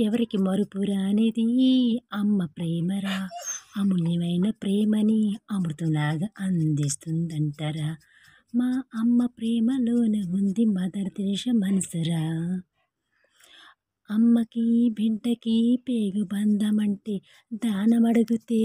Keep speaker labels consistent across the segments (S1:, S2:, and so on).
S1: ఎవరికి మరుపురానిది అమ్మ ప్రేమరా, అమూల్యమైన ప్రేమని అమృతంలాగా అందిస్తుందంటారా. మా అమ్మ ప్రేమలోన ఉంది మదర్ తెరిసా మనసురా. అమ్మకి బిడ్డకి పేగు బంధమంటే దానమడిగితే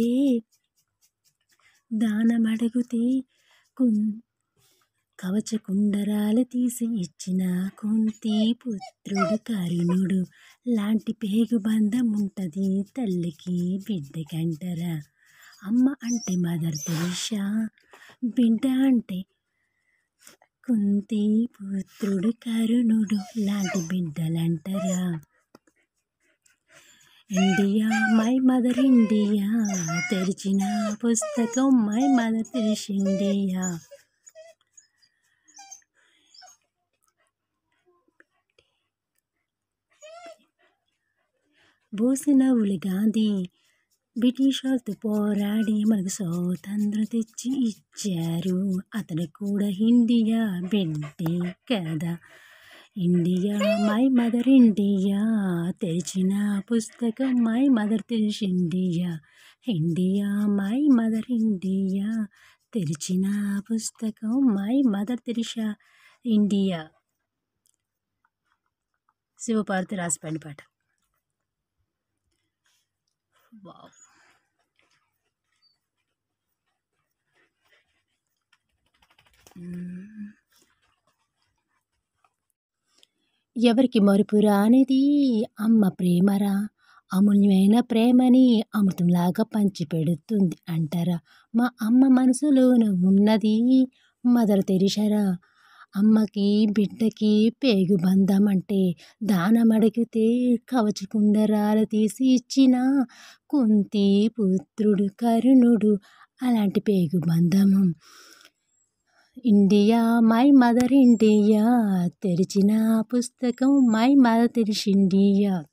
S1: కవచ కుండరాలు తీసి ఇచ్చిన కుంతి పుత్రుడు కరుణుడు లాంటి పేగు బంధం ఉంటుంది తల్లికి బిడ్డకంటారా. అమ్మ అంటే మదర్ తెరిసా, బిడ్డ అంటే కుంతి పుత్రుడు కరుణుడు లాంటి బిడ్డలంటారా. ఇండియా మై మదర్ ఇండియా, తెరిచిన పుస్తకం మై మదర్ తెరిసా ఇండియా. బోసినవులు గాంధీ బ్రిటిష్ వాళ్ళతో పోరాడి మనకు స్వాతంత్రం తెచ్చి ఇచ్చారు. అతను కూడా ఇండియా బిడ్డే కదా. ఇండియా మై మదర్ ఇండియా, తెరిచిన పుస్తకం my mother Teresa India. India my mother India, తెరిచిన పుస్తకం my mother Teresa India. Shivaparvathi రాసిపండి పాట. వావ్. ఎవరికి మరుపురానిది అమ్మ ప్రేమరా, అమూల్యమైన ప్రేమని అమృతంలాగా పంచిపెడుతుంది అంటారా. మా అమ్మ మనసులోన ఉన్నది మదర్ తెరిసారా. అమ్మకి బిడ్డకి పేగు బంధం అంటే దానమడిగితే కవచ కుండరాలు తీసి ఇచ్చిన కుంతి పుత్రుడు కరుణుడు అలాంటి పేగు బంధము. ఇండియా మై మదర్ ఇండియా, తెరిచిన పుస్తకం మై మదర్ తెరిసా ఇండియా.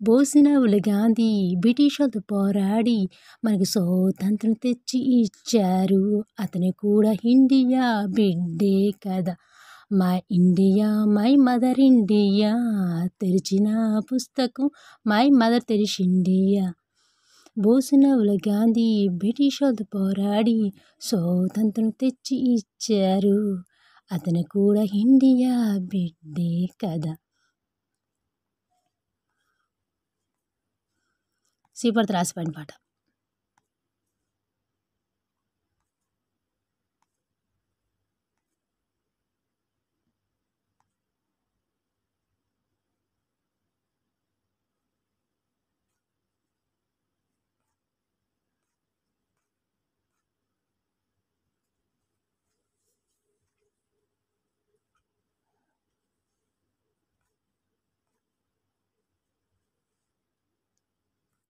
S1: బోసినవులు గాంధీ బ్రిటిష్ వాళ్ళతో పోరాడి మనకు స్వాతంత్రం తెచ్చి ఇచ్చారు. అతను కూడా ఇండియా బిడ్డే కదా. మా ఇండియా మై మదర్ ఇండియా, తెరిచిన పుస్తకం మై మదర్ తెరిసా ఇండియా. బోసినవులు గాంధీ బ్రిటిష్ వాళ్ళతో పోరాడి స్వాతంత్రం తెచ్చి ఇచ్చారు. అతను కూడా ఇండియా బిడ్డే కదా. శివపార్వతి రాసిపండి పాట.